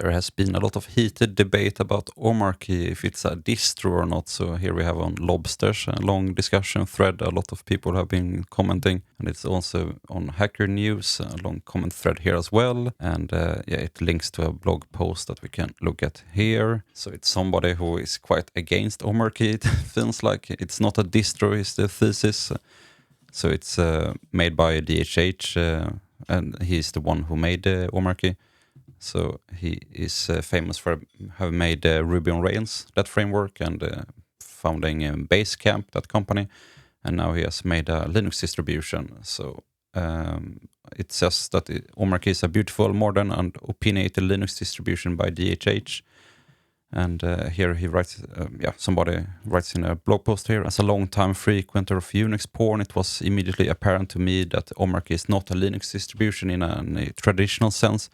There has been a lot of heated debate about Omarchy, if it's a distro or not. So here we have on Lobsters a long discussion thread. A lot of people have been commenting, and it's also on Hacker News, a long comment thread here as well. And yeah, it links to a blog post that we can look at here. So it's somebody who is quite against Omarchy. It feels like it's not a distro, is the thesis. So it's made by DHH, and he's the one who made Omarchy. So he is famous for having made Ruby on Rails, that framework, and founding Basecamp, that company. And now he has made a Linux distribution. So it says that Omarchy is a beautiful, modern, and opinionated Linux distribution by DHH. And here he writes, somebody writes in a blog post here, as a long-time frequenter of Unix porn, it was immediately apparent to me that Omarchy is not a Linux distribution in a traditional sense.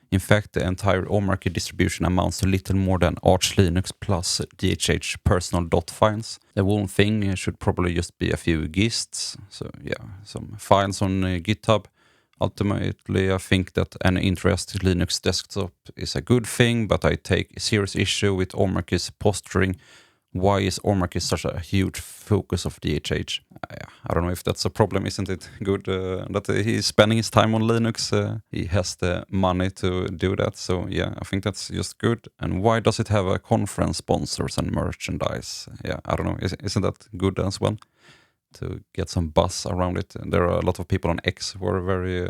In fact, the entire Omarchy distribution amounts to little more than Arch Linux plus DHH personal dotfiles. The one thing should probably just be a few gists, so yeah, some files on GitHub. Ultimately, I think that an interest in Linux desktop is a good thing, but I take serious issue with Omarchy's posturing. Why is Omarchy such a huge focus of DHH? I don't know if that's a problem. Isn't it good that he's spending his time on Linux? He has the money to do that. So yeah, I think that's just good. And why does it have a conference sponsors and merchandise? Yeah, I don't know. Isn't that good as well? To get some buzz around it. And there are a lot of people on X who are very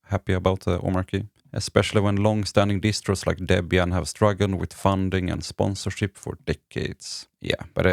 happy about Omarchy, especially when long-standing distros like Debian have struggled with funding and sponsorship for decades. Yeah, but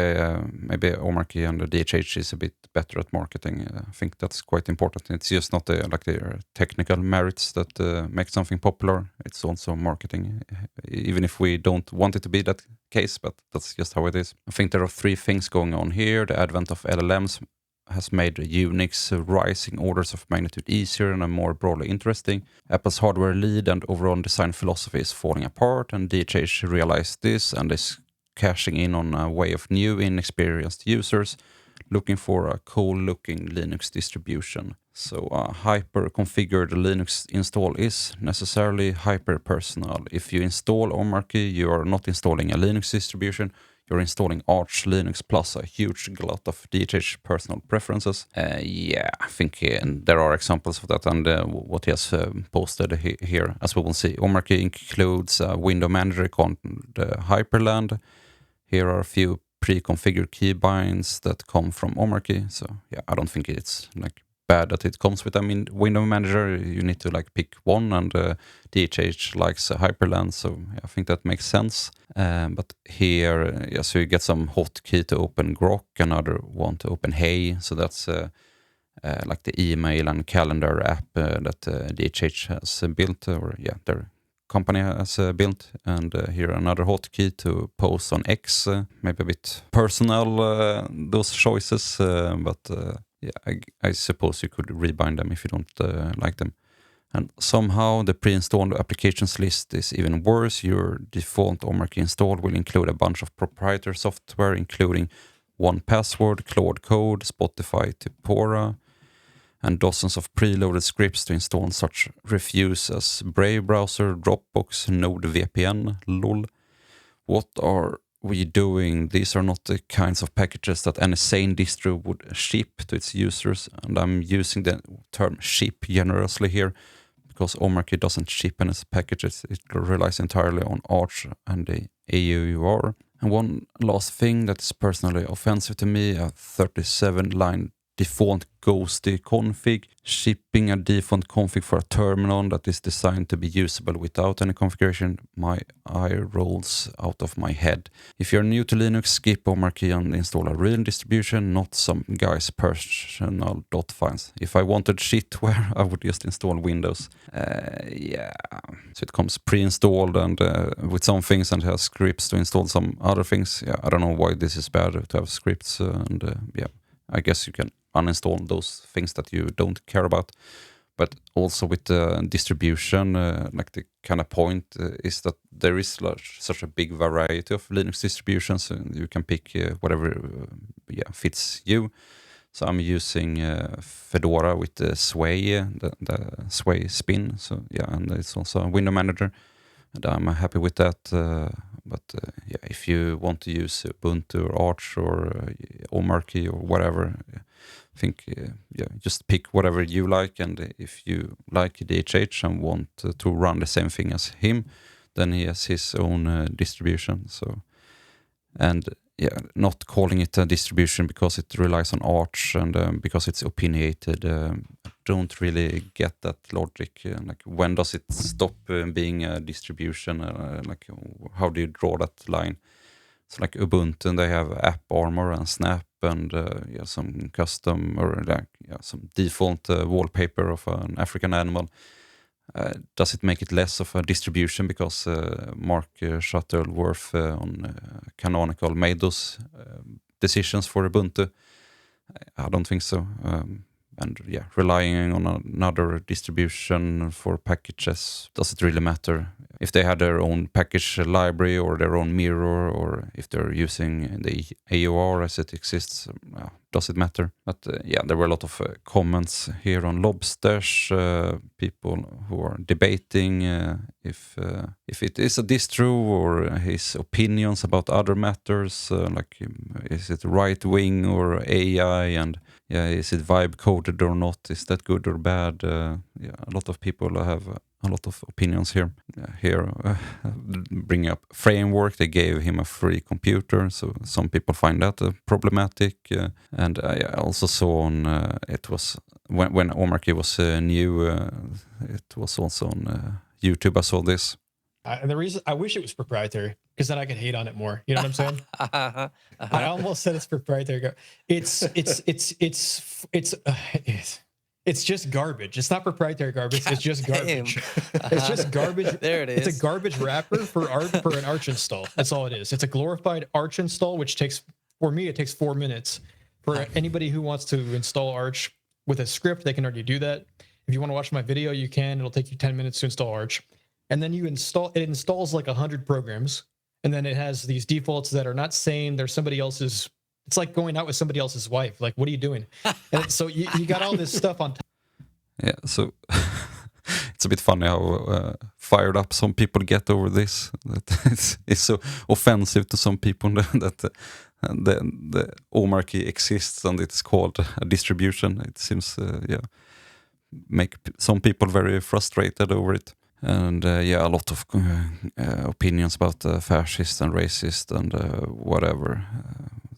maybe Omarchy and the DHH is a bit better at marketing. I think that's quite important. It's just not the technical merits that make something popular. It's also marketing, even if we don't want it to be that case, but that's just how it is. I think there are three things going on here. The advent of LLMs has made Unix rising orders of magnitude easier and more broadly interesting. Apple's hardware lead and overall design philosophy is falling apart, and DHH realized this and is cashing in on a way of new, inexperienced users looking for a cool-looking Linux distribution. So a hyper-configured Linux install is necessarily hyper-personal. If you install Omarchy, you are not installing a Linux distribution, you're installing Arch Linux plus a huge glut of DHH personal preferences. Yeah, I think there are examples of that, and what he has posted here, as we will see. Omarchy includes a window manager called Hyperland. Here are a few pre-configured keybinds that come from Omarchy. So yeah, I don't think it's bad that it comes with window manager. You need to pick one, and DHH likes Hyperland, so I think that makes sense. But here, so you get some hotkey to open Grok, another one to open Hey. So that's like the email and calendar app that DHH has built, or their company has built. And here another hotkey to post on X. Maybe a bit personal, those choices, but I suppose you could rebind them if you don't like them. And somehow the pre-installed applications list is even worse. Your default Omarchy install will include a bunch of proprietary software, including 1Password, 𝗘𝗺𝗡𝗅, Spotify, 𝗘𝗺𝗶𝗹, and dozens of preloaded scripts to install such refuse as Brave browser, Dropbox, NordVPN, lol. What are we doing? These are not the kinds of packages that any sane distro would ship to its users, and I'm using the term ship generously here because Omarchy doesn't ship any packages. It relies entirely on Arch and the AUR. And one last thing that is personally offensive to me, a 37-line default ghosty config, shipping a default config for a terminal that is designed to be usable without any configuration. My eye rolls out of my head. If you're new to Linux, skip Omarchy and install a real distribution, not some guy's personal .files. If I wanted shitware, I would just install Windows. So it comes pre-installed and with some things, and has scripts to install some other things. I don't know why this is bad to have scripts, I guess you can uninstall those things that you don't care about. But also with the distribution, the kind of point is that there is such a big variety of Linux distributions, and you can pick whatever fits you. So I'm using Fedora with the 𝗬𝗍, the 𝗬𝗍 spin. So and it's also a window manager. and I'm happy with that. But yeah, if you want to use Ubuntu or Arch or Omarchy or whatever, I think yeah, just pick whatever you like. And if you like DHH and want to run the same thing as him, then he has his own distribution. So, and yeah, not calling it a distribution because it relies on Arch and because it's opinionated. Don't really get that logic. Like, when does it stop being a distribution? Like, how do you draw that line? So like Ubuntu, and they have AppArmor and Snap and yeah, some custom or like some default wallpaper of an African animal. Does it make it less of a distribution because 𝗏𝗏𝗧𝗔𝗟 on canonical made those decisions for Ubuntu? I don't think so. And yeah, relying on another distribution for packages, does it really matter? If they had their own package library or their own mirror, or if they're using the AOR as it exists, does it matter? But yeah, there were a lot of comments here on 𝗏𝗏𝗧𝗔𝗟, people who are debating if it is a distro or his opinions about other matters, like is it right wing or AI, and yeah, is it vibe coded or not? Is that good or bad? Yeah, a lot of people have a lot of opinions here. Bring up framework. They gave him a free computer, so some people find that problematic. And I also saw on it was when Omarchy was new. It was also on YouTube. I saw this. And the reason I wish it was proprietary, because then I could hate on it more. You know what I'm saying? I almost said it's proprietary. It's just garbage. It's not proprietary garbage. It's just garbage. It's just garbage. There it is. It's a garbage wrapper for an Arch install. That's all it is. It's a glorified Arch install, which takes, for me, it takes 4 minutes. For anybody who wants to install Arch with a script, they can already do that. If you want to watch my video, you can. It'll take you 10 minutes to install Arch. And then it installs like 100 programs. And then it has these defaults that are not saying they're somebody else's. It's like going out with somebody else's wife. Like, what are you doing? And so you got all this stuff on top. Yeah, so it's a bit funny how fired up some people get over this. That it's so offensive to some people that the Omarchy exists and it's called a distribution. It seems, make some people very frustrated over it. And yeah, a lot of opinions about fascist and racist and whatever.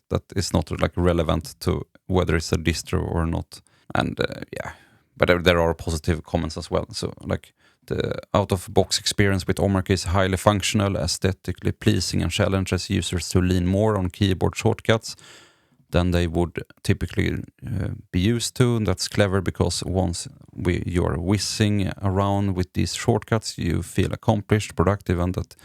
That is not like relevant to whether it's a distro or not. And yeah, but there are positive comments as well. So like the out-of-box experience with Omarchy is highly functional, aesthetically pleasing, and challenges users to lean more on keyboard shortcuts than they would typically be used to. And that's clever because once you're whizzing around with these shortcuts, you feel accomplished, productive, and that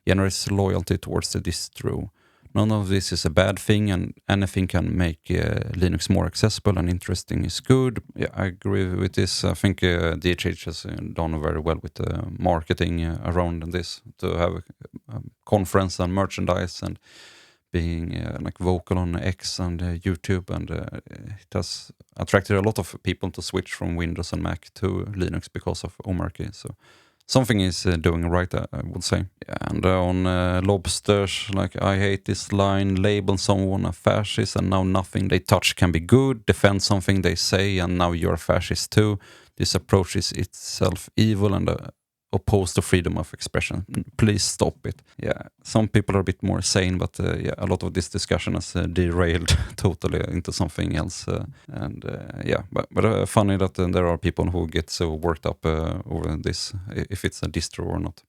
generates loyalty towards the distro. None of this is a bad thing, and anything can make Linux more accessible and interesting is good. Yeah, I agree with this. I think DHH has done very well with the marketing around this, to have a conference and merchandise and being like vocal on X and YouTube, and it has attracted a lot of people to switch from Windows and Mac to Linux because of Omarchy. So something is doing right, I would say. Yeah, and on 𝗏𝗏𝗧𝗔𝗟, like, I hate this line, label someone a fascist and now nothing they touch can be good, defend something they say and now you're a fascist too. This approach is itself evil and opposed to freedom of expression. Please stop it. Yeah, some people are a bit more sane, but yeah, a lot of this discussion has derailed totally into something else. Yeah, but funny that there are people who get so worked up over this, if it's a distro or not.